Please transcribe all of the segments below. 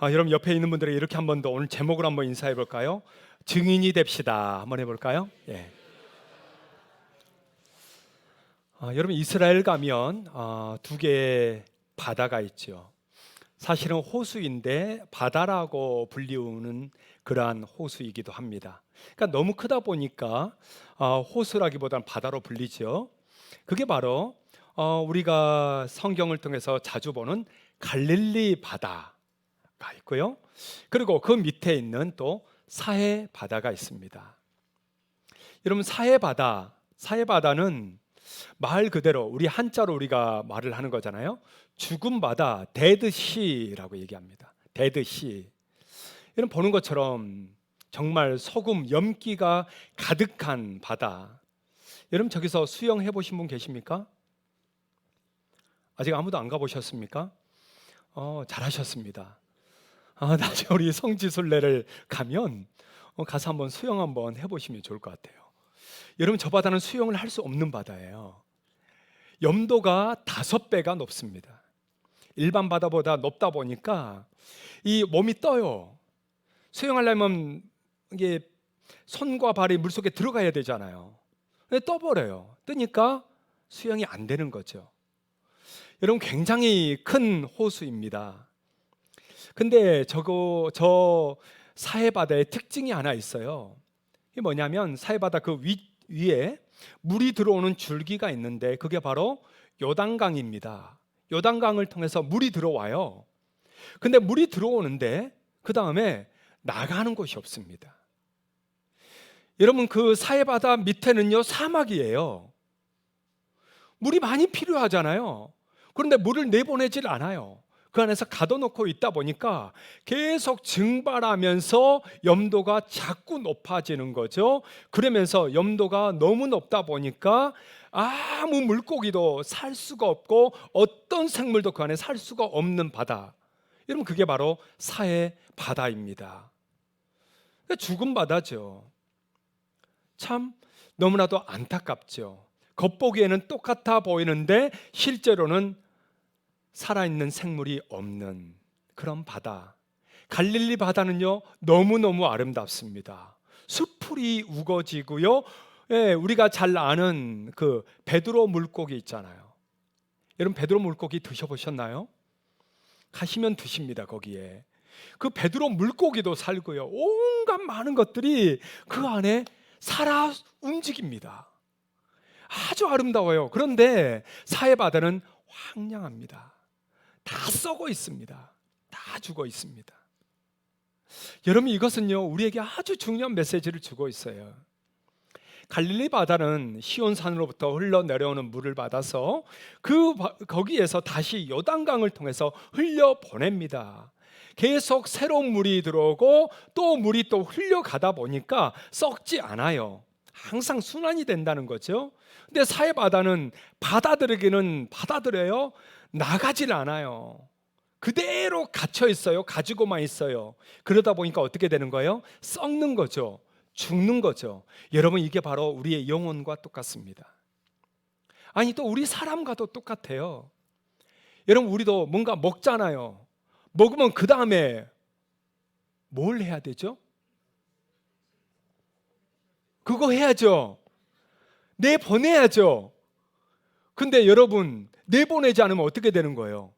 여러분 옆에 있는 분들에게 이렇게 한 번 더 오늘 제목을 한번 인사해 볼까요? 증인이 됩시다. 한번 해볼까요? 예. 여러분 이스라엘 가면 두 개의 바다가 있죠. 사실은 호수인데 바다라고 불리우는 그러한 호수이기도 합니다. 그러니까 너무 크다 보니까 호수라기보다는 바다로 불리죠. 그게 바로 우리가 성경을 통해서 자주 보는 갈릴리 바다가 있고요. 그리고 그 밑에 있는 또 사해 바다가 있습니다. 여러분 사해 바다는 말 그대로 우리 한자로 우리가 말을 하는 거잖아요. 죽은 바다, 데드시라고 얘기합니다. 데드시. 여러분 보는 것처럼 정말 소금, 염기가 가득한 바다. 여러분 저기서 수영해 보신 분 계십니까? 아직 아무도 안 가보셨습니까? 잘하셨습니다. 나중에 우리 성지순례를 가면 가서 한번 수영 한번 해보시면 좋을 것 같아요. 여러분 저 바다는 수영을 할 수 없는 바다예요. 염도가 5배가 높습니다. 일반 바다보다 높다 보니까 이 몸이 떠요. 수영하려면 이게 손과 발이 물속에 들어가야 되잖아요. 근데 떠버려요. 뜨니까 수영이 안 되는 거죠. 여러분 굉장히 큰 호수입니다. 근데 저 사해바다의 특징이 하나 있어요. 이게 뭐냐면 사해바다 그 위에 물이 들어오는 줄기가 있는데 그게 바로 요단강입니다. 요단강을 통해서 물이 들어와요. 근데 물이 들어오는데 그 다음에 나가는 곳이 없습니다. 여러분 그 사해바다 밑에는요 사막이에요. 물이 많이 필요하잖아요. 그런데 물을 내보내질 않아요. 그 안에서 가둬놓고 있다 보니까 계속 증발하면서 염도가 자꾸 높아지는 거죠. 그러면서 염도가 너무 높다 보니까 아무 물고기도 살 수가 없고 어떤 생물도 그 안에 살 수가 없는 바다. 여러분 그게 바로 사해 바다입니다. 죽은 바다죠. 참 너무나도 안타깝죠. 겉보기에는 똑같아 보이는데 실제로는 살아있는 생물이 없는 그런 바다. 갈릴리 바다는요 너무너무 아름답습니다. 숲풀이 우거지고요. 우리가 잘 아는 그 베드로 물고기 있잖아요. 여러분 베드로 물고기 드셔보셨나요? 가시면 드십니다. 거기에 그 베드로 물고기도 살고요. 온갖 많은 것들이 그 안에 살아 움직입니다. 아주 아름다워요. 그런데 사해 바다는 황량합니다. 다 썩어 있습니다. 다 죽어 있습니다. 여러분 이것은요 우리에게 아주 중요한 메시지를 주고 있어요. 갈릴리 바다는 시온산으로부터 흘러내려오는 물을 받아서 거기에서 다시 요단강을 통해서 흘려보냅니다. 계속 새로운 물이 들어오고 또 물이 또 흘려가다 보니까 썩지 않아요. 항상 순환이 된다는 거죠. 근데 사해 바다는 받아들이기는 받아들여요. 나가질 않아요. 그대로 갇혀 있어요. 가지고만 있어요. 그러다 보니까 어떻게 되는 거예요? 썩는 거죠. 죽는 거죠. 여러분 이게 바로 우리의 영혼과 똑같습니다. 아니 또 우리 사람과도 똑같아요. 여러분 우리도 뭔가 먹잖아요. 먹으면 그 다음에 뭘 해야 되죠? 그거 해야죠. 내보내야죠. 근데 여러분 내보내지 않으면 어떻게 되는 거예요?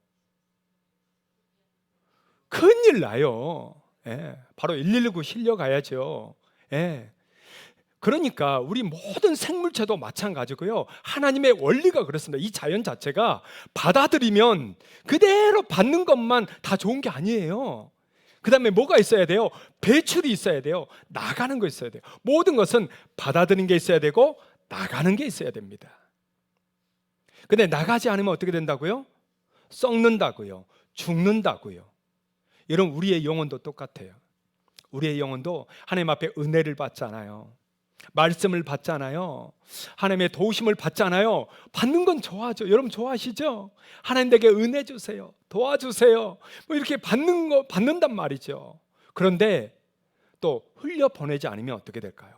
큰일 나요. 바로 119 실려가야죠. 그러니까 우리 모든 생물체도 마찬가지고요. 하나님의 원리가 그렇습니다. 이 자연 자체가 받아들이면 그대로 받는 것만 다 좋은 게 아니에요. 그 다음에 뭐가 있어야 돼요? 배출이 있어야 돼요. 나가는 거 있어야 돼요. 모든 것은 받아들이는 게 있어야 되고 나가는 게 있어야 됩니다. 근데 나가지 않으면 어떻게 된다고요? 썩는다고요. 죽는다고요. 여러분 우리의 영혼도 똑같아요. 우리의 영혼도 하나님 앞에 은혜를 받잖아요. 말씀을 받잖아요. 하나님의 도우심을 받잖아요. 받는 건 좋아하죠. 여러분 좋아하시죠? 하나님 내게 은혜 주세요. 도와주세요. 뭐 이렇게 받는단 말이죠. 그런데 또 흘려보내지 않으면 어떻게 될까요?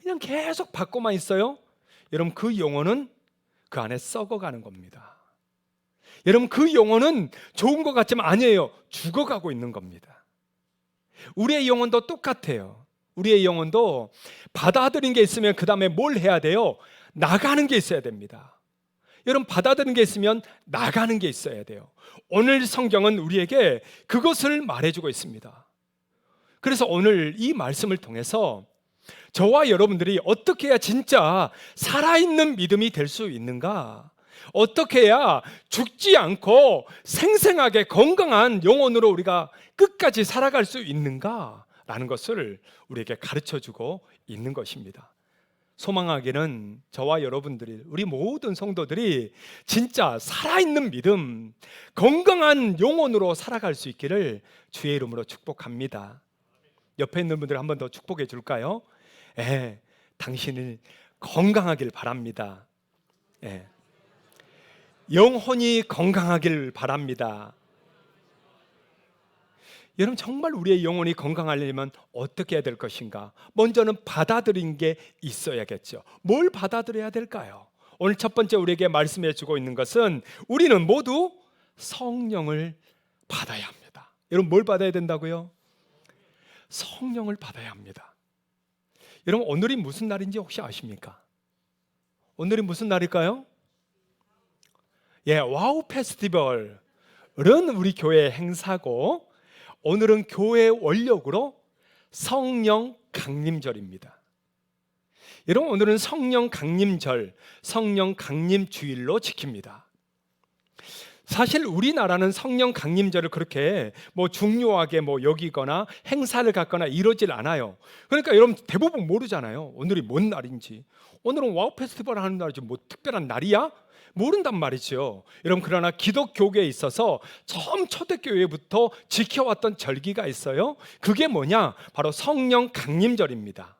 그냥 계속 받고만 있어요. 여러분 그 영혼은 그 안에 썩어가는 겁니다. 여러분, 그 영혼은 좋은 것 같지만 아니에요. 죽어가고 있는 겁니다. 우리의 영혼도 똑같아요. 우리의 영혼도 받아들인 게 있으면 그 다음에 뭘 해야 돼요? 나가는 게 있어야 됩니다. 여러분, 받아들인 게 있으면 나가는 게 있어야 돼요. 오늘 성경은 우리에게 그것을 말해주고 있습니다. 그래서 오늘 이 말씀을 통해서 저와 여러분들이 어떻게 해야 진짜 살아있는 믿음이 될 수 있는가, 어떻게 해야 죽지 않고 생생하게 건강한 영혼으로 우리가 끝까지 살아갈 수 있는가 라는 것을 우리에게 가르쳐주고 있는 것입니다. 소망하기는 저와 여러분들이, 우리 모든 성도들이 진짜 살아있는 믿음, 건강한 영혼으로 살아갈 수 있기를 주의 이름으로 축복합니다. 옆에 있는 분들 한 번 더 축복해 줄까요? 당신을 건강하길 바랍니다. 영혼이 건강하길 바랍니다. 여러분, 정말 우리의 영혼이 건강하려면 어떻게 해야 될 것인가? 먼저는 받아들인 게 있어야겠죠. 뭘 받아들여야 될까요? 오늘 첫 번째 우리에게 말씀해 주고 있는 것은 우리는 모두 성령을 받아야 합니다. 여러분, 뭘 받아야 된다고요? 성령을 받아야 합니다. 여러분, 오늘이 무슨 날인지 혹시 아십니까? 오늘이 무슨 날일까요? 와우 페스티벌은 우리 교회 행사고, 오늘은 교회 원력으로 성령 강림절입니다. 여러분, 오늘은 성령 강림절, 성령 강림 주일로 지킵니다. 사실 우리나라는 성령 강림절을 그렇게 중요하게 여기거나 행사를 갖거나 이러질 않아요. 그러니까 여러분, 대부분 모르잖아요. 오늘이 뭔 날인지. 오늘은 와우 페스티벌 하는 날이지 특별한 날이야? 모른단 말이죠. 여러분, 그러나 기독교계에 있어서 처음 초대교회부터 지켜왔던 절기가 있어요. 그게 뭐냐? 바로 성령 강림절입니다.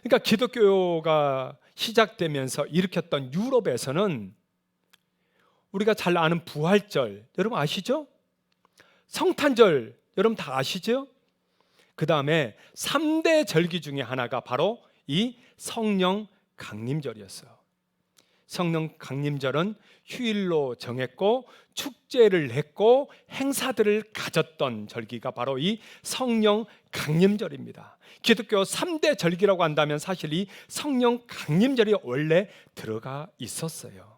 그러니까 기독교가 시작되면서 일으켰던 유럽에서는 우리가 잘 아는 부활절, 여러분 아시죠? 성탄절, 여러분 다 아시죠? 그 다음에 3대 절기 중에 하나가 바로 이 성령 강림절이었어요. 성령 강림절은 휴일로 정했고 축제를 했고 행사들을 가졌던 절기가 바로 이 성령 강림절입니다. 기독교 3대 절기라고 한다면 사실 이 성령 강림절이 원래 들어가 있었어요.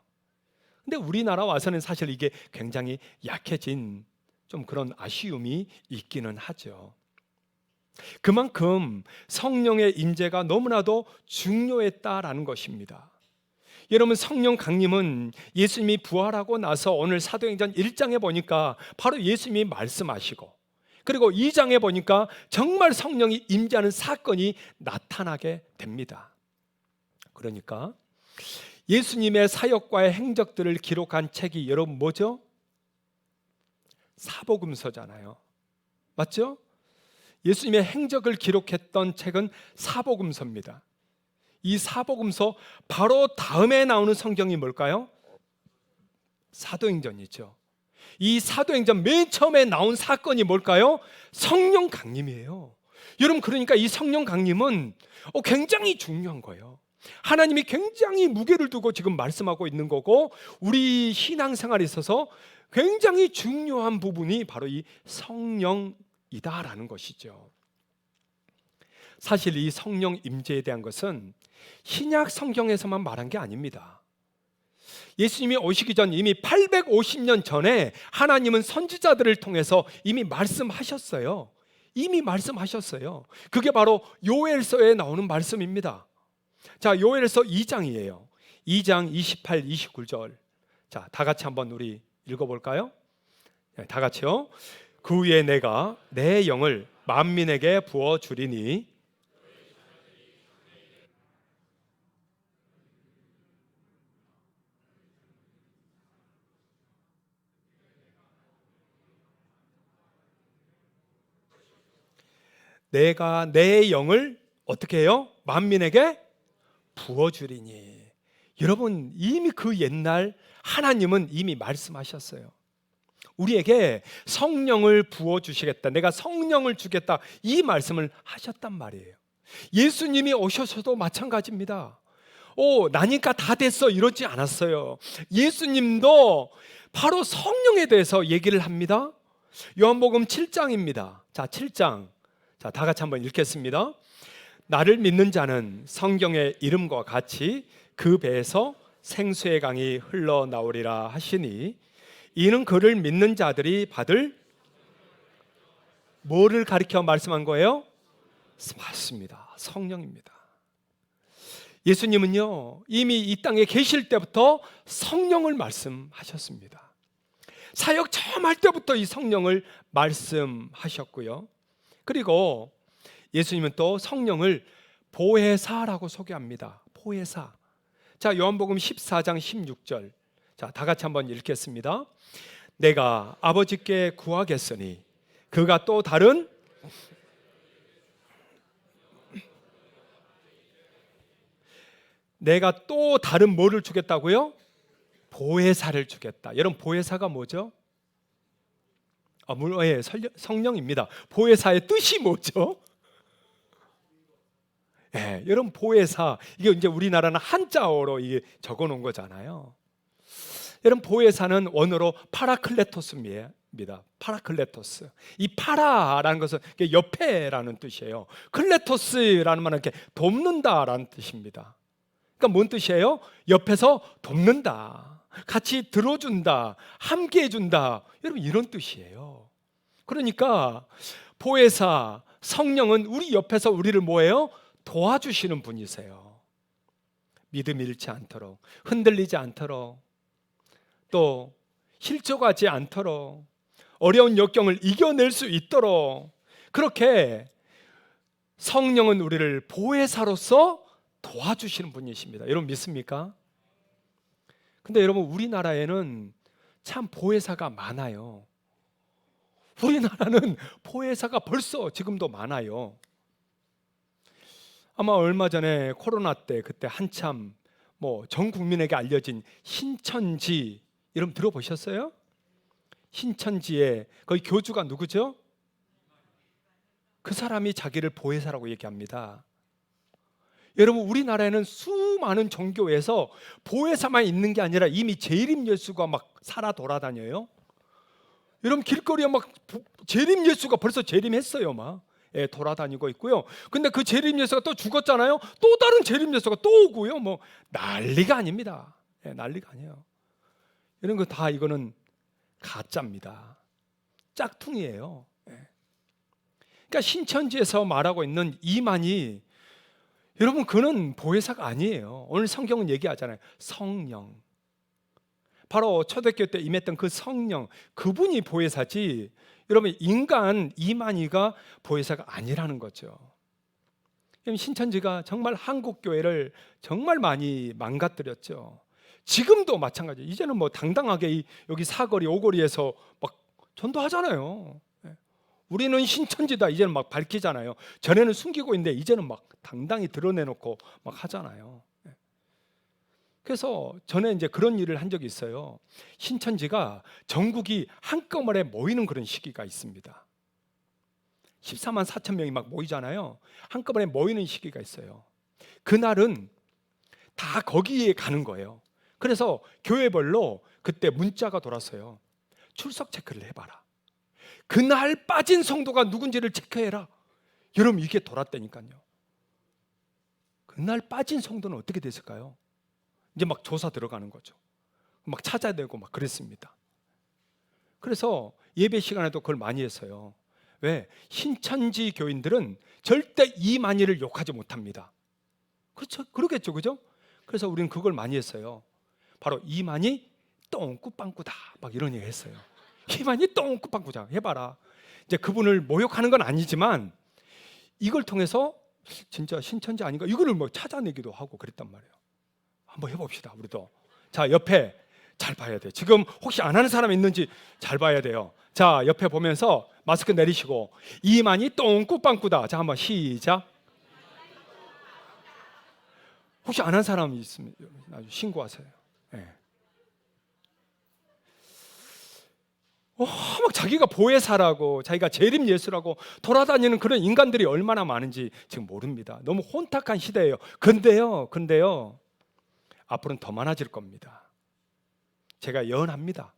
근데 우리나라 와서는 사실 이게 굉장히 약해진 좀 그런 아쉬움이 있기는 하죠. 그만큼 성령의 임재가 너무나도 중요했다라는 것입니다. 여러분, 성령 강림은 예수님이 부활하고 나서 오늘 사도행전 1장에 보니까 바로 예수님이 말씀하시고, 그리고 2장에 보니까 정말 성령이 임재하는 사건이 나타나게 됩니다. 그러니까 예수님의 사역과의 행적들을 기록한 책이 여러분 뭐죠? 사복음서잖아요. 맞죠? 예수님의 행적을 기록했던 책은 사복음서입니다. 이 사복음서 바로 다음에 나오는 성경이 뭘까요? 사도행전이죠. 이 사도행전 맨 처음에 나온 사건이 뭘까요? 성령 강림이에요. 여러분, 그러니까 이 성령 강림은 굉장히 중요한 거예요. 하나님이 굉장히 무게를 두고 지금 말씀하고 있는 거고, 우리 신앙생활에 있어서 굉장히 중요한 부분이 바로 이 성령이다라는 것이죠. 사실 이 성령 임재에 대한 것은 신약 성경에서만 말한 게 아닙니다. 예수님이 오시기 전 이미 850년 전에 하나님은 선지자들을 통해서 이미 말씀하셨어요. 이미 말씀하셨어요. 그게 바로 요엘서에 나오는 말씀입니다. 자, 요엘서 2장이에요. 2장 28, 29절. 자, 다 같이 한번 우리 읽어볼까요? 다 같이요. 그 후에 내가 내 영을 만민에게 부어주리니 내가 내 영을 어떻게 해요? 만민에게 부어주리니. 여러분, 이미 그 옛날 하나님은 이미 말씀하셨어요. 우리에게 성령을 부어주시겠다, 내가 성령을 주겠다, 이 말씀을 하셨단 말이에요. 예수님이 오셔서도 마찬가지입니다. 나니까 다 됐어 이러지 않았어요. 예수님도 바로 성령에 대해서 얘기를 합니다. 요한복음 7장입니다. 자, 7장. 자, 다 같이 한번 읽겠습니다. 나를 믿는 자는 성경의 이름과 같이 그 배에서 생수의 강이 흘러나오리라 하시니, 이는 그를 믿는 자들이 받을 뭐를 가리켜 말씀한 거예요? 맞습니다. 성령입니다. 예수님은요, 이미 이 땅에 계실 때부터 성령을 말씀하셨습니다. 사역 처음 할 때부터 이 성령을 말씀하셨고요. 그리고 예수님은 또 성령을 보혜사라고 소개합니다. 보혜사. 자, 요한복음 14장 16절. 자, 다 같이 한번 읽겠습니다. 내가 아버지께 구하겠으니 그가 또 다른 내가 또 다른 뭐를 주겠다고요? 보혜사를 주겠다. 여러분, 보혜사가 뭐죠? 물론 성령입니다. 보혜사의 뜻이 뭐죠? 여러분, 보혜사, 이게 이제 우리나라는 한자어로 이게 적어 놓은 거잖아요. 여러분, 보혜사는 원어로 파라클레토스입니다. 파라클레토스. 이 파라라는 것은 옆에라는 뜻이에요. 클레토스라는 말은 이렇게 돕는다라는 뜻입니다. 그러니까 뭔 뜻이에요? 옆에서 돕는다, 같이 들어준다, 함께 해준다, 여러분 이런 뜻이에요. 그러니까 보혜사, 성령은 우리 옆에서 우리를 뭐예요? 도와주시는 분이세요. 믿음 잃지 않도록, 흔들리지 않도록, 또 실족하지 않도록, 어려운 역경을 이겨낼 수 있도록, 그렇게 성령은 우리를 보혜사로서 도와주시는 분이십니다. 여러분 믿습니까? 근데 여러분, 우리나라에는 참 보혜사가 많아요. 우리나라는 보혜사가 벌써 지금도 많아요. 아마 얼마 전에 코로나 때 그때 한참 전 국민에게 알려진 신천지, 여러분 들어보셨어요? 신천지의 거기 교주가 누구죠? 그 사람이 자기를 보혜사라고 얘기합니다. 여러분, 우리나라에는 수많은 종교에서 보혜사만 있는 게 아니라 이미 재림 예수가 막 살아 돌아다녀요. 여러분, 길거리에 막 재림 예수가 벌써 재림했어요. 막 돌아다니고 있고요. 근데 그 재림 예수가 또 죽었잖아요. 또 다른 재림 예수가 또 오고요. 난리가 아닙니다. 난리가 아니에요. 이런 거 다 이거는 가짜입니다. 짝퉁이에요. 그러니까 신천지에서 말하고 있는 이만희, 여러분 그는 보혜사가 아니에요. 오늘 성경은 얘기하잖아요. 성령. 바로 초대교회 때 임했던 그 성령, 그분이 보혜사지, 여러분 인간 이만희가 보혜사가 아니라는 거죠. 신천지가 정말 한국 교회를 정말 많이 망가뜨렸죠. 지금도 마찬가지. 이제는 당당하게 여기 사거리 오거리에서 막 전도하잖아요. 우리는 신천지다 이제는 막 밝히잖아요. 전에는 숨기고 있는데 이제는 막 당당히 드러내놓고 막 하잖아요. 그래서 전에 이제 그런 일을 한 적이 있어요. 신천지가 전국이 한꺼번에 모이는 그런 시기가 있습니다. 14만 4천 명이 막 모이잖아요. 한꺼번에 모이는 시기가 있어요. 그날은 다 거기에 가는 거예요. 그래서 교회별로 그때 문자가 돌았어요. 출석 체크를 해봐라. 그날 빠진 성도가 누군지를 체크해라. 여러분 이게 돌았다니까요. 그날 빠진 성도는 어떻게 됐을까요? 이제 막 조사 들어가는 거죠. 막 찾아야 되고 막 그랬습니다. 그래서 예배 시간에도 그걸 많이 했어요. 왜? 신천지 교인들은 절대 이만희를 욕하지 못합니다. 그렇죠? 그러겠죠, 그죠? 그래서 우리는 그걸 많이 했어요. 바로 이만희 똥꾸빵꾸다 막 이런 얘기 했어요. 이만희 똥꾸빵꾸자 해봐라. 이제 그분을 모욕하는 건 아니지만 이걸 통해서 진짜 신천지 아닌가 이거를 찾아내기도 하고 그랬단 말이에요. 한번 해봅시다, 우리도. 자, 옆에 잘 봐야 돼요. 지금 혹시 안 하는 사람 있는지 잘 봐야 돼요. 자, 옆에 보면서 마스크 내리시고 이만희 똥꾸빵꾸다. 자, 한번 시작. 혹시 안 한 사람이 있으면 신고하세요. 네. 막 자기가 보혜사라고 자기가 재림 예수라고 돌아다니는 그런 인간들이 얼마나 많은지 지금 모릅니다. 너무 혼탁한 시대예요. 근데요 앞으로는 더 많아질 겁니다. 제가 예언합니다.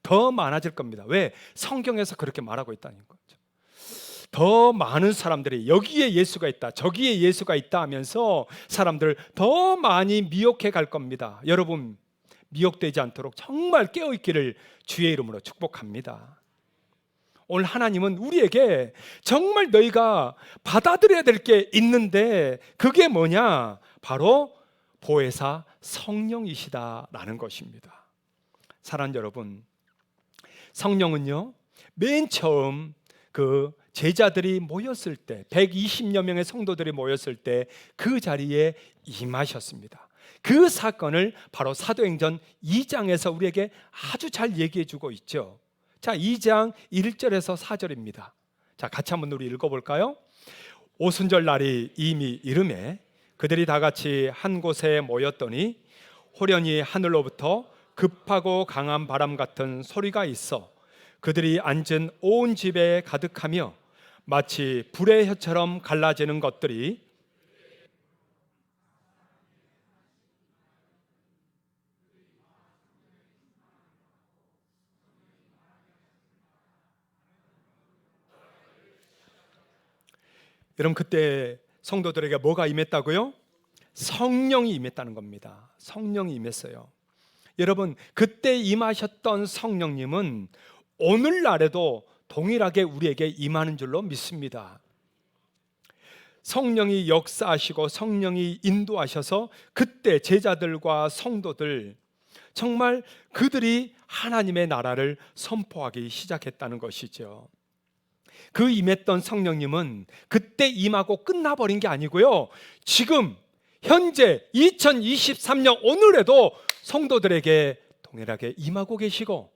더 많아질 겁니다. 왜? 성경에서 그렇게 말하고 있다는 거죠. 더 많은 사람들이 여기에 예수가 있다, 저기에 예수가 있다 하면서 사람들을 더 많이 미혹해 갈 겁니다. 여러분, 미혹되지 않도록 정말 깨어있기를 주의 이름으로 축복합니다. 오늘 하나님은 우리에게 정말 너희가 받아들여야 될 게 있는데 그게 뭐냐? 바로 보혜사 성령이시다라는 것입니다. 사랑하는 여러분, 성령은요, 맨 처음 그 제자들이 모였을 때, 120여 명의 성도들이 모였을 때 그 자리에 임하셨습니다. 그 사건을 바로 사도행전 2장에서 우리에게 아주 잘 얘기해 주고 있죠. 자, 2장 1절에서 4절입니다. 자, 같이 한번 우리 읽어볼까요? 오순절 날이 이미 이르매 그들이 다 같이 한 곳에 모였더니 호련히 하늘로부터 급하고 강한 바람 같은 소리가 있어 그들이 앉은 온 집에 가득하며 마치 불의 혀처럼 갈라지는 것들이 여러분, 그때 성도들에게 뭐가 임했다고요? 성령이 임했다는 겁니다. 성령이 임했어요. 여러분, 그때 임하셨던 성령님은 오늘날에도 동일하게 우리에게 임하는 줄로 믿습니다. 성령이 역사하시고 성령이 인도하셔서 그때 제자들과 성도들, 정말 그들이 하나님의 나라를 선포하기 시작했다는 것이죠. 그 임했던 성령님은 그때 임하고 끝나버린 게 아니고요, 지금 현재 2023년 오늘에도 성도들에게 동일하게 임하고 계시고,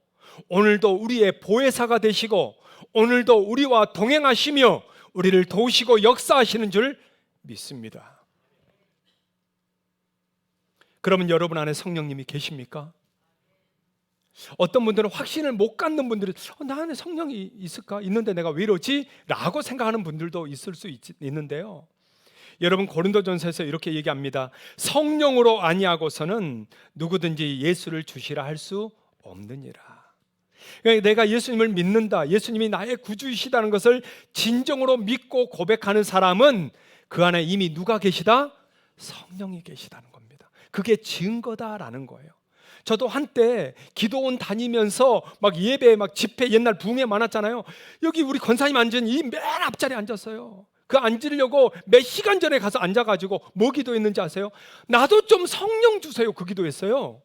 오늘도 우리의 보혜사가 되시고, 오늘도 우리와 동행하시며 우리를 도우시고 역사하시는 줄 믿습니다. 그러면 여러분 안에 성령님이 계십니까? 어떤 분들은 확신을 못 갖는 분들은 나 안에 성령이 있을까? 있는데 내가 왜 이러지? 라고 생각하는 분들도 있을 수 있는데요, 여러분, 고린도전서에서 이렇게 얘기합니다. 성령으로 아니하고서는 누구든지 예수를 주시라 할 수 없느니라. 그러니까 내가 예수님을 믿는다, 예수님이 나의 구주이시다는 것을 진정으로 믿고 고백하는 사람은 그 안에 이미 누가 계시다? 성령이 계시다는 겁니다. 그게 증거다라는 거예요. 저도 한때 기도원 다니면서 막 예배, 막 집회, 옛날 붕에 많았잖아요. 여기 우리 권사님 앉은 이 맨 앞자리에 앉았어요. 그 앉으려고 몇 시간 전에 가서 앉아가지고 뭐 기도했는지 아세요? 나도 좀 성령 주세요, 그 기도했어요.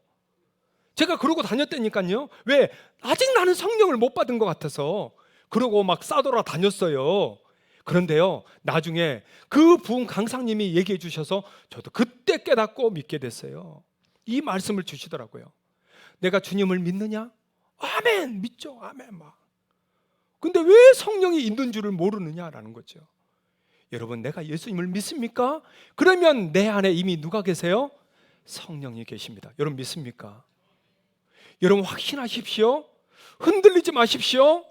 제가 그러고 다녔다니까요. 왜? 아직 나는 성령을 못 받은 것 같아서 그러고 막 싸돌아 다녔어요. 그런데요, 나중에 그 부흥 강사님이 얘기해 주셔서 저도 그때 깨닫고 믿게 됐어요. 이 말씀을 주시더라고요. 내가 주님을 믿느냐? 아멘, 믿죠. 아멘 막. 근데 왜 성령이 있는 줄을 모르느냐라는 거죠. 여러분, 내가 예수님을 믿습니까? 그러면 내 안에 이미 누가 계세요? 성령이 계십니다. 여러분 믿습니까? 여러분 확신하십시오. 흔들리지 마십시오.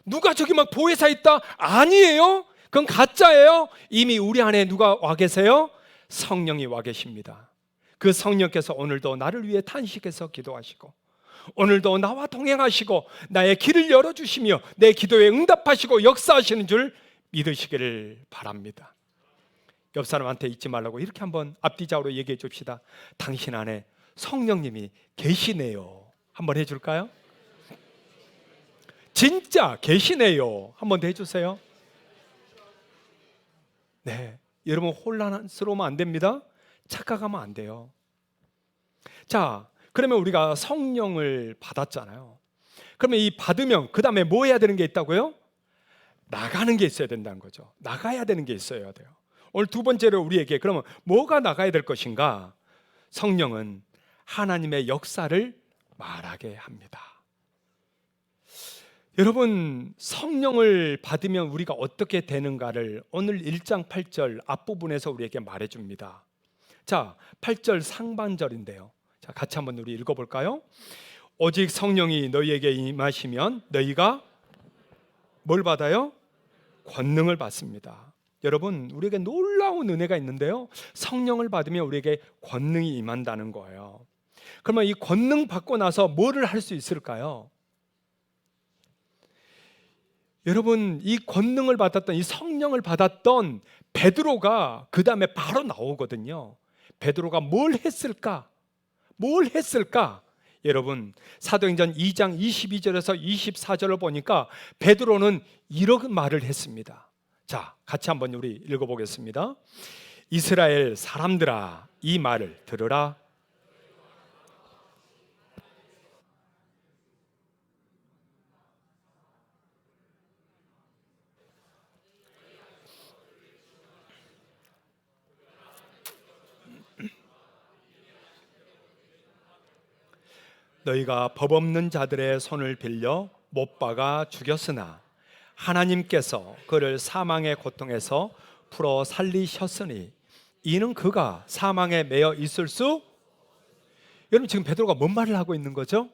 누가 저기 막 보혜사 있다? 아니에요. 그건 가짜예요. 이미 우리 안에 누가 와 계세요? 성령이 와 계십니다. 그 성령께서 오늘도 나를 위해 탄식해서 기도하시고, 오늘도 나와 동행하시고 나의 길을 열어주시며 내 기도에 응답하시고 역사하시는 줄 믿으시기를 바랍니다. 옆 사람한테 잊지 말라고 이렇게 한번 앞뒤좌우로 얘기해 줍시다. 당신 안에 성령님이 계시네요. 한번 해줄까요? 진짜 계시네요. 한번 더 해주세요. 네, 여러분 혼란스러우면 안 됩니다. 착각하면 안 돼요. 자, 그러면 우리가 성령을 받았잖아요. 그러면 이 받으면 그 다음에 뭐 해야 되는 게 있다고요? 나가는 게 있어야 된다는 거죠. 나가야 되는 게 있어야 돼요. 오늘 두 번째로 우리에게 그러면 뭐가 나가야 될 것인가? 성령은 하나님의 역사를 말하게 합니다. 여러분, 성령을 받으면 우리가 어떻게 되는가를 오늘 1장 8절 앞부분에서 우리에게 말해줍니다. 자, 8절 상반절인데요. 자, 같이 한번 우리 읽어볼까요? 오직 성령이 너희에게 임하시면 너희가 뭘 받아요? 권능을 받습니다. 여러분, 우리에게 놀라운 은혜가 있는데요, 성령을 받으면 우리에게 권능이 임한다는 거예요. 그러면 이 권능 받고 나서 뭐를 할 수 있을까요? 여러분, 이 권능을 받았던, 이 성령을 받았던 베드로가 그 다음에 바로 나오거든요. 베드로가 뭘 했을까? 뭘 했을까? 여러분, 사도행전 2장 22절에서 24절을 보니까 베드로는 이런 말을 했습니다. 자, 같이 한번 우리 읽어보겠습니다. 이스라엘 사람들아, 이 말을 들으라. 너희가 법 없는 자들의 손을 빌려 못 박아 죽였으나 하나님께서 그를 사망의 고통에서 풀어 살리셨으니 이는 그가 사망에 매여 있을 수. 여러분, 지금 베드로가 뭔 말을 하고 있는 거죠?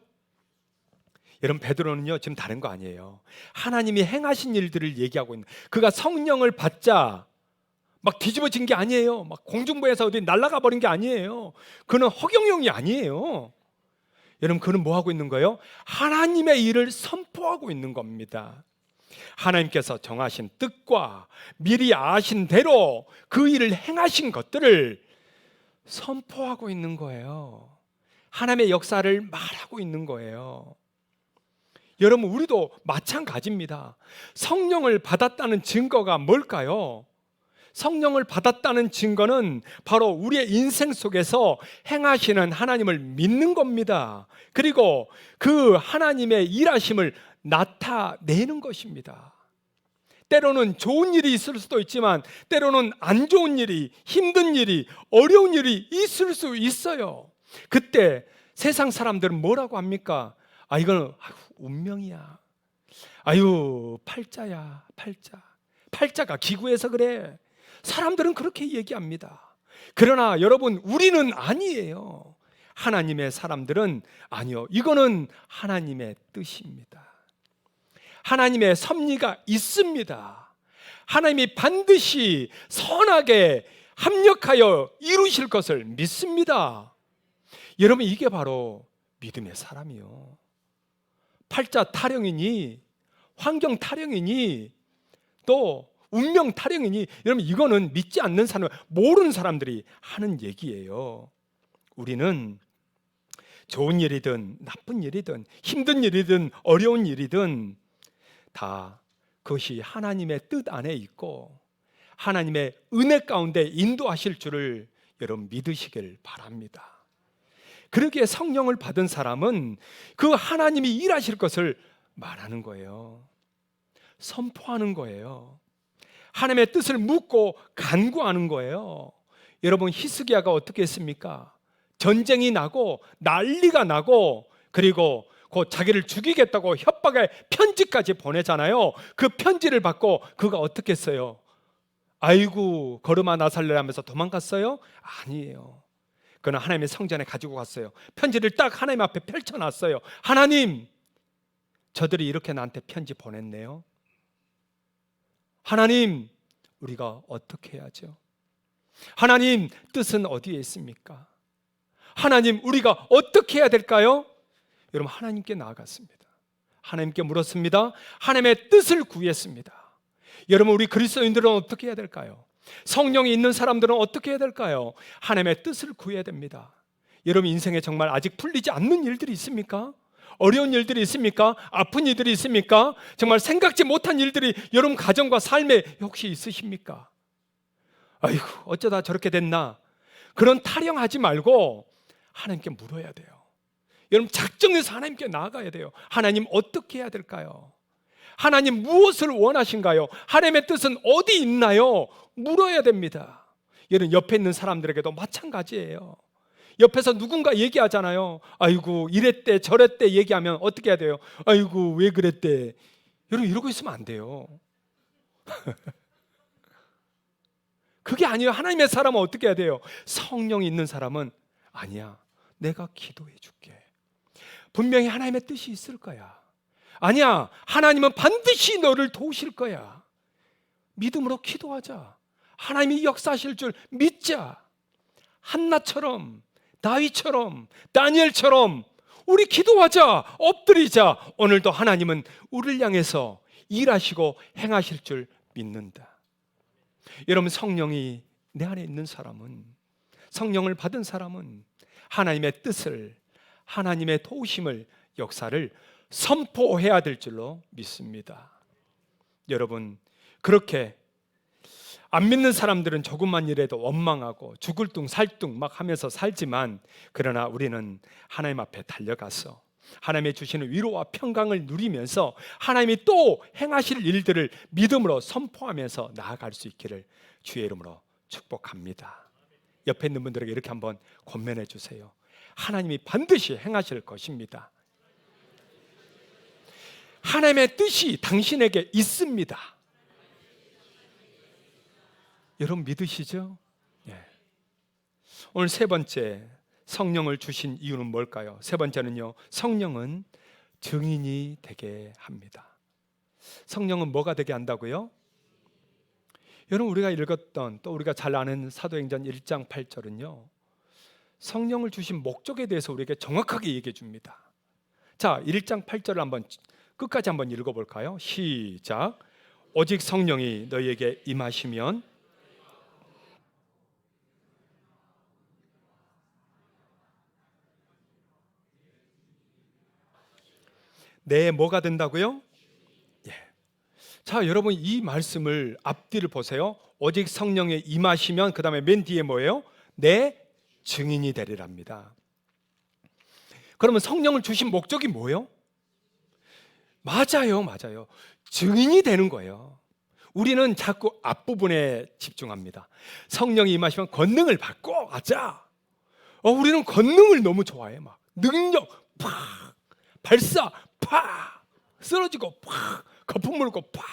여러분, 베드로는요 지금 다른 거 아니에요. 하나님이 행하신 일들을 얘기하고 있는, 그가 성령을 받자 막 뒤집어진 게 아니에요. 막 공중부에서 어디 날아가 버린 게 아니에요. 그는 허경영이 아니에요. 여러분, 그는 뭐 하고 있는 거예요? 하나님의 일을 선포하고 있는 겁니다. 하나님께서 정하신 뜻과 미리 아신 대로 그 일을 행하신 것들을 선포하고 있는 거예요. 하나님의 역사를 말하고 있는 거예요. 여러분, 우리도 마찬가지입니다. 성령을 받았다는 증거가 뭘까요? 성령을 받았다는 증거는 바로 우리의 인생 속에서 행하시는 하나님을 믿는 겁니다. 그리고 그 하나님의 일하심을 나타내는 것입니다. 때로는 좋은 일이 있을 수도 있지만 때로는 안 좋은 일이, 힘든 일이, 어려운 일이 있을 수 있어요. 그때 세상 사람들은 뭐라고 합니까? 아, 이건 운명이야. 아유, 팔자야, 팔자. 팔자가 기구해서 그래. 사람들은 그렇게 얘기합니다. 그러나 여러분, 우리는 아니에요. 하나님의 사람들은 아니요, 이거는 하나님의 뜻입니다. 하나님의 섭리가 있습니다. 하나님이 반드시 선하게 합력하여 이루실 것을 믿습니다. 여러분, 이게 바로 믿음의 사람이요. 팔자 타령이니 환경 타령이니 또 운명 타령이니, 여러분, 이거는 믿지 않는 사람, 모르는 사람들이 하는 얘기예요. 우리는 좋은 일이든 나쁜 일이든 힘든 일이든 어려운 일이든 다 그것이 하나님의 뜻 안에 있고 하나님의 은혜 가운데 인도하실 줄을 여러분 믿으시길 바랍니다. 그러기에 성령을 받은 사람은 그 하나님이 일하실 것을 말하는 거예요. 선포하는 거예요. 하나님의 뜻을 묻고 간구하는 거예요. 여러분, 히스기야가 어떻게 했습니까? 전쟁이 나고 난리가 나고 그리고 그 자기를 죽이겠다고 협박의 편지까지 보내잖아요. 그 편지를 받고 그가 어떻게 했어요? 아이고 걸음아 나살래 하면서 도망갔어요? 아니에요. 그는 하나님의 성전에 가지고 갔어요. 편지를 딱 하나님 앞에 펼쳐놨어요. 하나님, 저들이 이렇게 나한테 편지 보냈네요. 하나님, 우리가 어떻게 해야죠? 하나님, 뜻은 어디에 있습니까? 하나님, 우리가 어떻게 해야 될까요? 여러분, 하나님께 나아갔습니다. 하나님께 물었습니다. 하나님의 뜻을 구했습니다. 여러분, 우리 그리스도인들은 어떻게 해야 될까요? 성령이 있는 사람들은 어떻게 해야 될까요? 하나님의 뜻을 구해야 됩니다. 여러분, 인생에 정말 아직 풀리지 않는 일들이 있습니까? 어려운 일들이 있습니까? 아픈 일들이 있습니까? 정말 생각지 못한 일들이 여러분 가정과 삶에 혹시 있으십니까? 아이고, 어쩌다 저렇게 됐나? 그런 타령하지 말고 하나님께 물어야 돼요. 여러분, 작정해서 하나님께 나아가야 돼요. 하나님, 어떻게 해야 될까요? 하나님, 무엇을 원하신가요? 하나님의 뜻은 어디 있나요? 물어야 됩니다. 여러분, 옆에 있는 사람들에게도 마찬가지예요. 옆에서 누군가 얘기하잖아요. 아이고, 이랬대 저랬대 얘기하면 어떻게 해야 돼요? 아이고, 왜 그랬대? 여러분, 이러고 있으면 안 돼요. 그게 아니에요. 하나님의 사람은 어떻게 해야 돼요? 성령이 있는 사람은 아니야, 내가 기도해 줄게. 분명히 하나님의 뜻이 있을 거야. 아니야, 하나님은 반드시 너를 도우실 거야. 믿음으로 기도하자. 하나님이 역사하실 줄 믿자. 한나처럼, 다윗처럼, 다니엘처럼 우리 기도하자, 엎드리자. 오늘도 하나님은 우리를 향해서 일하시고 행하실 줄 믿는다. 여러분, 성령이 내 안에 있는 사람은, 성령을 받은 사람은 하나님의 뜻을, 하나님의 도우심을, 역사를 선포해야 될 줄로 믿습니다. 여러분, 그렇게 안 믿는 사람들은 조금만 일해도 원망하고 죽을 둥 살 둥 막 하면서 살지만, 그러나 우리는 하나님 앞에 달려가서 하나님의 주시는 위로와 평강을 누리면서 하나님이 또 행하실 일들을 믿음으로 선포하면서 나아갈 수 있기를 주의 이름으로 축복합니다. 옆에 있는 분들에게 이렇게 한번 권면해 주세요. 하나님이 반드시 행하실 것입니다. 하나님의 뜻이 당신에게 있습니다. 여러분 믿으시죠? 예. 오늘 세 번째, 성령을 주신 이유는 뭘까요? 세 번째는요, 성령은 증인이 되게 합니다. 성령은 뭐가 되게 한다고요? 여러분, 우리가 읽었던, 또 우리가 잘 아는 사도행전 1장 8절은요 성령을 주신 목적에 대해서 우리에게 정확하게 얘기해 줍니다. 자, 1장 8절을 한번 끝까지 한번 읽어볼까요? 시작. 오직 성령이 너희에게 임하시면 내 뭐가 된다고요? 예. 자, 여러분 이 말씀을 앞뒤를 보세요. 오직 성령에 임하시면, 그 다음에 맨 뒤에 뭐예요? 내 증인이 되리랍니다. 그러면 성령을 주신 목적이 뭐예요? 맞아요. 증인이 되는 거예요. 우리는 자꾸 앞부분에 집중합니다. 성령이 임하시면 권능을 받고 가자. 우리는 권능을 너무 좋아해. 막 능력, 팍, 발사, 팍, 쓰러지고 팍, 거품 물고 팍.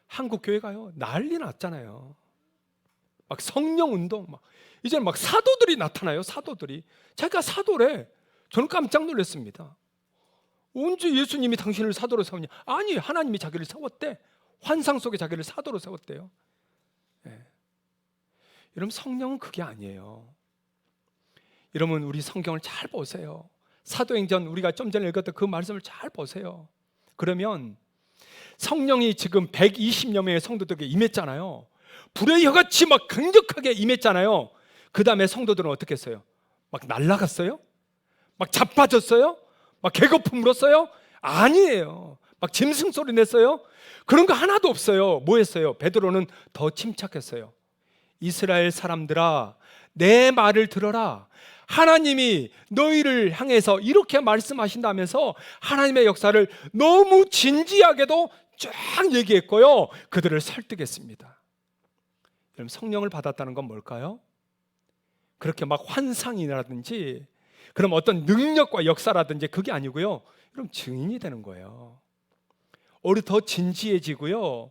한국 교회가요 난리 났잖아요. 막 성령 운동, 막 이제 막 사도들이 나타나요. 사도들이. 자기가 사도래. 저는 깜짝 놀랐습니다. 언제 예수님이 당신을 사도로 세웠냐? 아니, 하나님이 자기를 세웠대. 환상 속에 자기를 사도로 세웠대요. 예. 여러분, 성령은 그게 아니에요. 여러분, 우리 성경을 잘 보세요. 사도행전 우리가 좀 전에 읽었던 그 말씀을 잘 보세요. 그러면 성령이 지금 120여 명의 성도들에게 임했잖아요. 불의 혀같이 막 강력하게 임했잖아요. 그 다음에 성도들은 어떻게 했어요? 막 날아갔어요? 막 자빠졌어요? 막 개거품 물었어요? 아니에요. 막 짐승 소리 냈어요? 그런 거 하나도 없어요. 뭐 했어요? 베드로는 더 침착했어요. 이스라엘 사람들아, 내 말을 들어라. 하나님이 너희를 향해서 이렇게 말씀하신다면서 하나님의 역사를 너무 진지하게도 쫙 얘기했고요, 그들을 설득했습니다. 여러분, 성령을 받았다는 건 뭘까요? 그렇게 막 환상이라든지 그럼 어떤 능력과 역사라든지 그게 아니고요, 그럼 증인이 되는 거예요. 오히려 더 진지해지고요,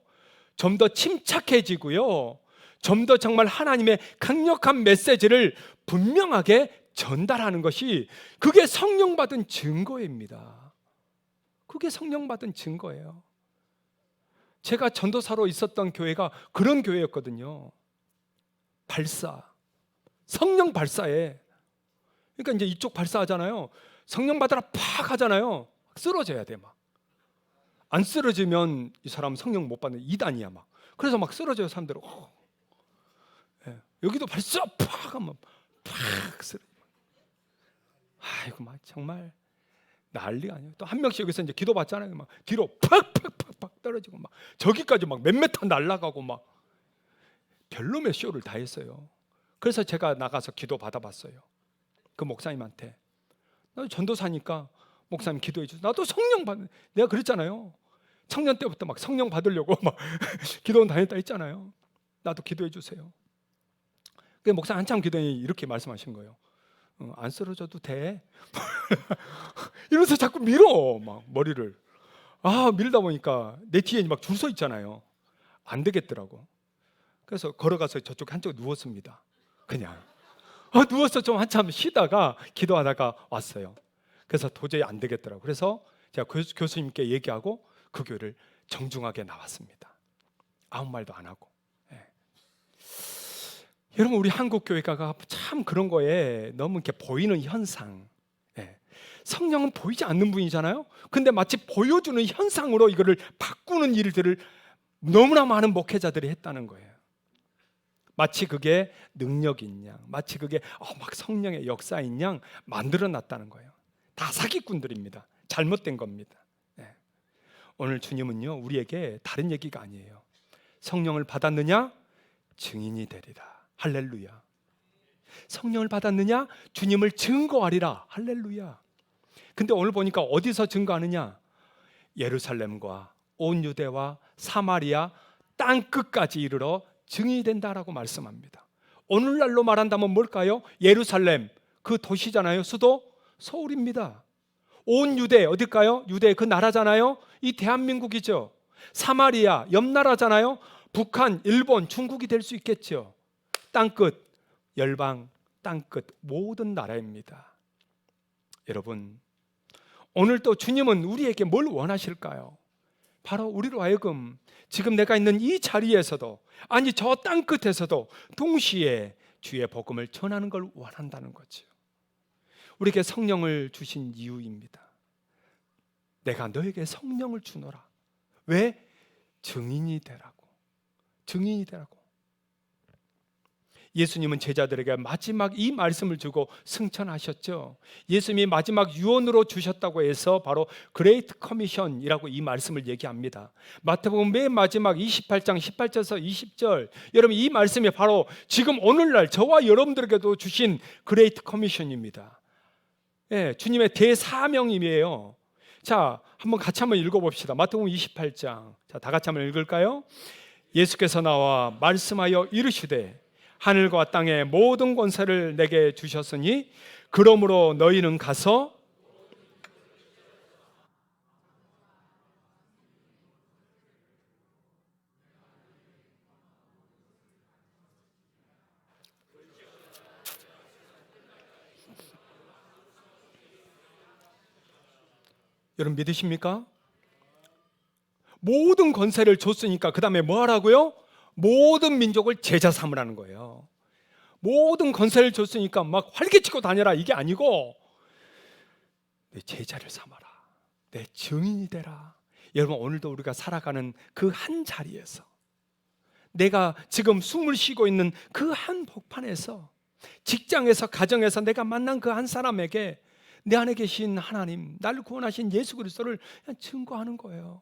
좀 더 침착해지고요, 좀 더 정말 하나님의 강력한 메시지를 분명하게 전달하는 것이, 그게 성령 받은 증거입니다. 그게 성령 받은 증거예요. 제가 전도사로 있었던 교회가 그런 교회였거든요. 발사, 성령 발사에, 그러니까 이제 이쪽 발사하잖아요. 성령 받으라 팍 하잖아요. 쓰러져야 돼. 막 안 쓰러지면 이 사람 성령 못 받는 이단이야. 막 그래서 막 쓰러져요, 사람들. 예. 여기도 발사 팍 하면 팍 쓰러져. 아이고, 막 정말 난리가 아니에요. 또 한 명씩 여기서 이제 기도 받잖아요. 막 뒤로 팍팍팍팍 떨어지고, 막 저기까지 막 몇 메타 날아가고, 막 별놈의 쇼를 다 했어요. 그래서 제가 나가서 기도 받아봤어요. 그 목사님한테. 나 전도사니까 목사님 기도해 주세요. 나도 성령 받는, 내가 그랬잖아요. 청년 때부터 막 성령 받으려고 막 기도원 다녔다 했잖아요. 나도 기도해 주세요. 그 목사 한참 기도했더니 이렇게 말씀하신 거예요. 안 쓰러져도 돼. 이러면서 자꾸 밀어, 막 머리를. 밀다 보니까 내 뒤에 막 줄 서 있잖아요. 안 되겠더라고. 그래서 걸어가서 저쪽 한쪽에 누웠습니다. 그냥 누워서 좀 한참 쉬다가 기도하다가 왔어요. 그래서 도저히 안 되겠더라고. 그래서 제가 교수님께 얘기하고 그 교회를 정중하게 나왔습니다. 아무 말도 안 하고. 예. 여러분, 우리 한국 교회가 참 그런 거에 너무 이렇게 보이는 현상, 성령은 보이지 않는 분이잖아요. 근데 마치 보여주는 현상으로 이거를 바꾸는 일들을 너무나 많은 목회자들이 했다는 거예요. 마치 그게 능력인 양, 마치 그게 막 성령의 역사인 양 만들어 놨다는 거예요. 다 사기꾼들입니다. 잘못된 겁니다. 오늘 주님은요, 우리에게 다른 얘기가 아니에요. 성령을 받았느냐? 증인이 되리라. 할렐루야. 성령을 받았느냐? 주님을 증거하리라. 할렐루야. 근데 오늘 보니까 어디서 증거하느냐? 예루살렘과 온 유대와 사마리아 땅끝까지 이르러 증인이 된다라고 말씀합니다. 오늘날로 말한다면 뭘까요? 예루살렘, 그 도시잖아요. 수도 서울입니다. 온 유대 어딜까요? 유대 그 나라잖아요. 이 대한민국이죠. 사마리아 옆 나라잖아요. 북한, 일본, 중국이 될 수 있겠죠. 땅끝, 열방, 땅끝 모든 나라입니다. 여러분, 오늘 또 주님은 우리에게 뭘 원하실까요? 바로 우리로 하여금 지금 내가 있는 이 자리에서도, 아니 저 땅끝에서도 동시에 주의 복음을 전하는 걸 원한다는 거죠. 우리에게 성령을 주신 이유입니다. 내가 너에게 성령을 주노라. 왜? 증인이 되라고. 증인이 되라고. 예수님은 제자들에게 마지막 이 말씀을 주고 승천하셨죠. 예수님이 마지막 유언으로 주셨다고 해서 바로 그레이트 커미션이라고 이 말씀을 얘기합니다. 마태복음 맨 마지막 28장 18절에서 20절, 여러분 이 말씀이 바로 지금 오늘날 저와 여러분들에게도 주신 그레이트 커미션입니다. 주님의 대사명임이에요. 자, 한번 읽어봅시다. 마태복음 28장. 자, 다 같이 한번 읽을까요? 예수께서 나와 말씀하여 이르시되 하늘과 땅의 모든 권세를 내게 주셨으니 그러므로 너희는 가서 여러분 믿으십니까? 모든 권세를 줬으니까 그 다음에 뭐 하라고요? 모든 민족을 제자 삼으라는 거예요. 모든 권세를 줬으니까 막 활개치고 다녀라 이게 아니고 내 제자를 삼아라. 내 증인이 되라. 여러분 오늘도 우리가 살아가는 그 한 자리에서, 내가 지금 숨을 쉬고 있는 그 한 복판에서, 직장에서, 가정에서 내가 만난 그 한 사람에게 내 안에 계신 하나님, 나를 구원하신 예수 그리스도를 그냥 증거하는 거예요.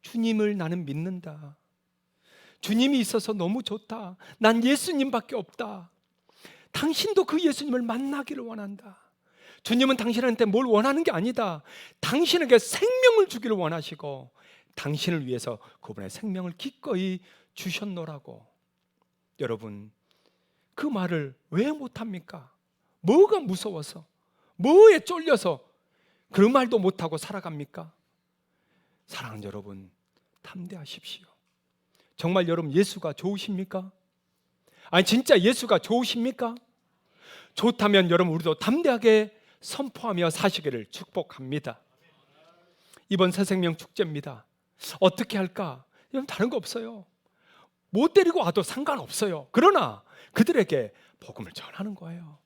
주님을 나는 믿는다. 주님이 있어서 너무 좋다. 난 예수님밖에 없다. 당신도 그 예수님을 만나기를 원한다. 주님은 당신한테 뭘 원하는 게 아니다. 당신에게 생명을 주기를 원하시고 당신을 위해서 그분의 생명을 기꺼이 주셨노라고. 여러분, 그 말을 왜 못합니까? 뭐가 무서워서, 뭐에 쫄려서 그 말도 못하고 살아갑니까? 사랑하는 여러분, 담대하십시오. 정말 여러분 예수가 좋으십니까? 아니 진짜 예수가 좋으십니까? 좋다면 여러분 우리도 담대하게 선포하며 사시기를 축복합니다. 이번 새생명 축제입니다. 어떻게 할까? 여러분 다른 거 없어요. 못 데리고 와도 상관없어요. 그러나 그들에게 복음을 전하는 거예요.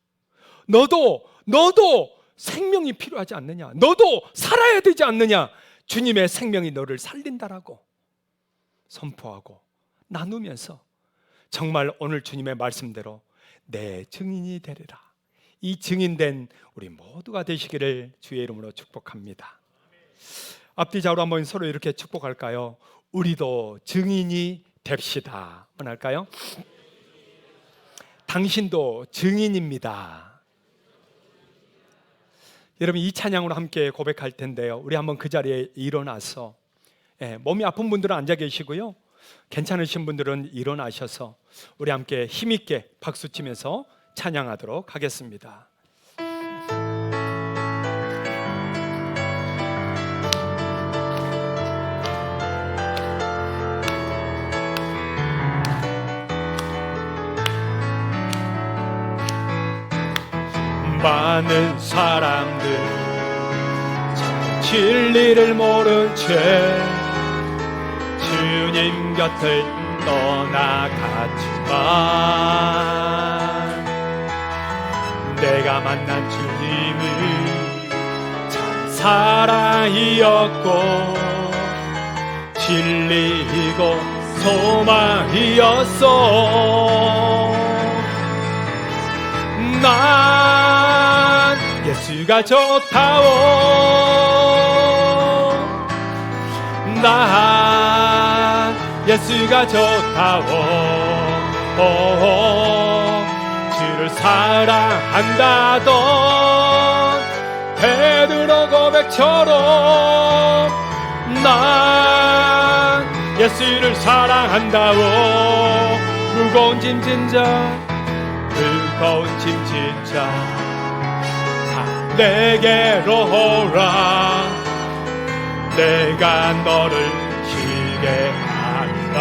너도 생명이 필요하지 않느냐? 너도 살아야 되지 않느냐? 주님의 생명이 너를 살린다라고 선포하고 나누면서 정말 오늘 주님의 말씀대로 내 증인이 되리라. 이 증인된 우리 모두가 되시기를 주의 이름으로 축복합니다. 앞뒤 좌우로 한번 서로 이렇게 축복할까요? 우리도 증인이 됩시다. 한번 할까요? 당신도 증인입니다. 여러분 이 찬양으로 함께 고백할 텐데요. 우리 한번 그 자리에 일어나서, 몸이 아픈 분들은 앉아 계시고요. 괜찮으신 분들은 일어나셔서 우리 함께 힘있게 박수치면서 찬양하도록 하겠습니다. 많은 사람들 진리를 모른 채 주님 곁을 떠나갔지만 내가 만난 주님은 참 사랑이었고 진리이고 소망이었어. 난 예수가 좋다오. 난 예수가 좋다오. 주를 사랑한다던 베드로 고백처럼 난 예수를 사랑한다오. 무거운 짐진 자 다 내게로 오라. 내가 너를 쉬게 하리라.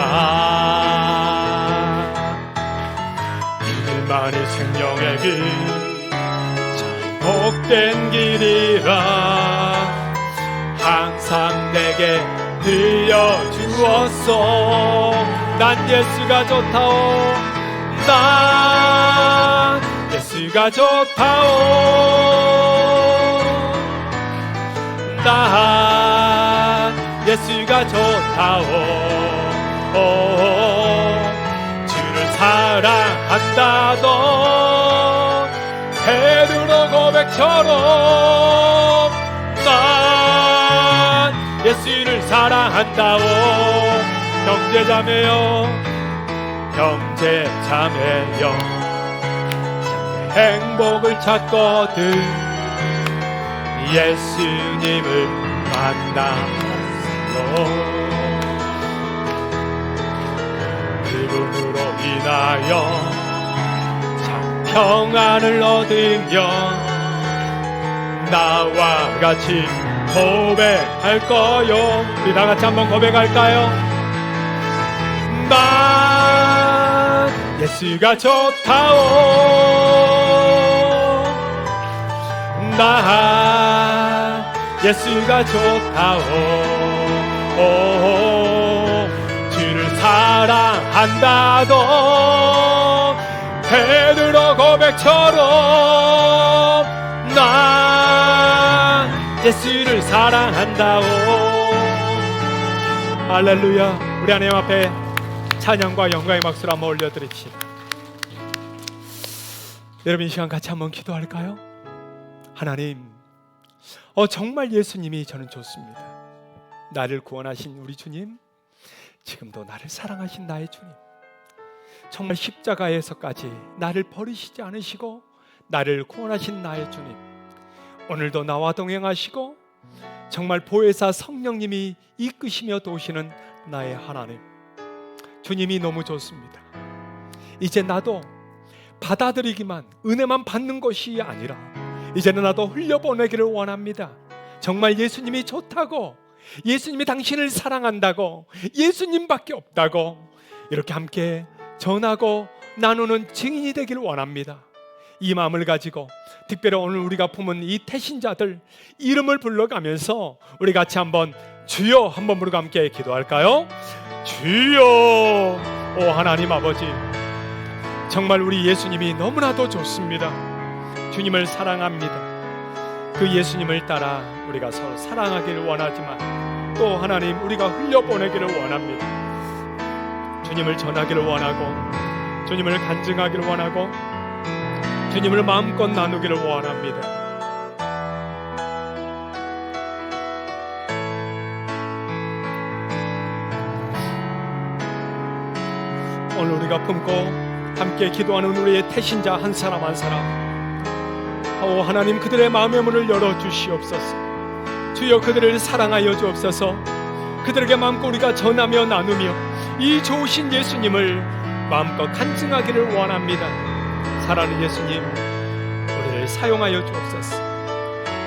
이들만이 생명의 길 참 복된 길이라 항상 내게 들려주었어. 난 예수가 좋다오. 난 예수가 좋다오. 난 예수가 좋다오. 주를 사랑한다던 베드로 고백처럼 난 예수를 사랑한다오. 형제자매여, 형제자매여, 행복을 찾거든 예수님을 만나서 그분으로 인하여 참 평안을 얻으며 나와 같이 고백할 거요. 우리 다 같이 한번 고백할까요? 난 예수가 좋다오. 난 예수가 좋다오. 주를 사랑한다던 베드로 고백처럼 난 예수를 사랑한다오. 할렐루야. 우리 하나님 앞에 찬양과 영광의 박수를 한번 올려드립시다. 여러분 이 시간 같이 한번 기도할까요? 하나님, 정말 예수님이 저는 좋습니다. 나를 구원하신 우리 주님, 지금도 나를 사랑하신 나의 주님, 정말 십자가에서까지 나를 버리시지 않으시고 나를 구원하신 나의 주님, 오늘도 나와 동행하시고 정말 보혜사 성령님이 이끄시며 도우시는 나의 하나님, 주님이 너무 좋습니다. 이제 나도 받아들이기만, 은혜만 받는 것이 아니라 이제는 나도 흘려보내기를 원합니다. 정말 예수님이 좋다고, 예수님이 당신을 사랑한다고, 예수님밖에 없다고 이렇게 함께 전하고 나누는 증인이 되기를 원합니다. 이 마음을 가지고 특별히 오늘 우리가 품은 이 태신자들 이름을 불러가면서 우리 같이 한번 주여 한번 부르고 함께 기도할까요? 주여. 오 하나님 아버지, 정말 우리 예수님이 너무나도 좋습니다. 주님을 사랑합니다. 그 예수님을 따라 우리가 서로 사랑하기를 원하지만 또 하나님 우리가 흘려보내기를 원합니다. 주님을 전하기를 원하고 주님을 간증하기를 원하고 주님을 마음껏 나누기를 원합니다. 오늘 우리가 품고 함께 기도하는 우리의 태신자 한 사람 한 사람, 오 하나님 그들의 마음의 문을 열어주시옵소서. 주여 그들을 사랑하여 주옵소서. 그들에게 마음껏 우리가 전하며 나누며 이 좋으신 예수님을 마음껏 간증하기를 원합니다. 사랑하는 예수님, 우리를 사용하여 주옵소서.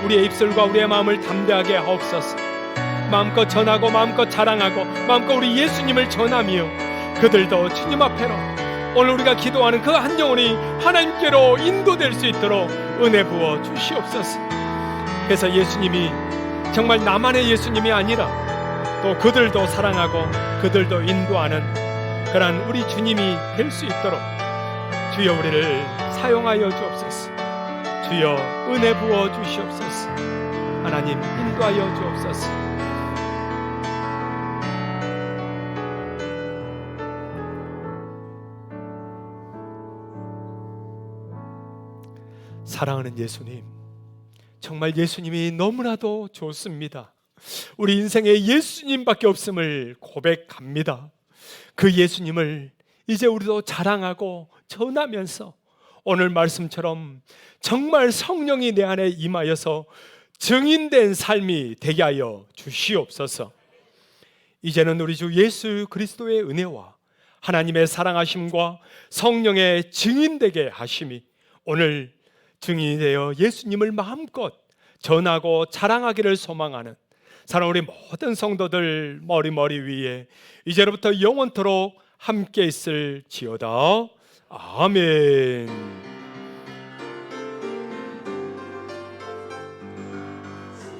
우리의 입술과 우리의 마음을 담대하게 하옵소서. 마음껏 전하고 마음껏 자랑하고 마음껏 우리 예수님을 전하며 그들도 주님 앞에로 오늘 우리가 기도하는 그 한 영혼이 하나님께로 인도될 수 있도록 은혜 부어 주시옵소서. 그래서 예수님이 정말 나만의 예수님이 아니라 또 그들도 사랑하고 그들도 인도하는 그러한 우리 주님이 될 수 있도록 주여 우리를 사용하여 주옵소서. 주여 은혜 부어 주시옵소서. 하나님 인도하여 주옵소서. 사랑하는 예수님, 정말 예수님이 너무나도 좋습니다. 우리 인생에 예수님밖에 없음을 고백합니다. 그 예수님을 이제 우리도 자랑하고 전하면서 오늘 말씀처럼 정말 성령이 내 안에 임하여서 증인된 삶이 되게 하여 주시옵소서. 이제는 우리 주 예수 그리스도의 은혜와 하나님의 사랑하심과 성령의 증인되게 하심이 오늘 증인이 되어 예수님을 마음껏 전하고 자랑하기를 소망하는 사랑 우리 모든 성도들 머리 위에 이제로부터 영원토록 함께 있을지어다. 아멘.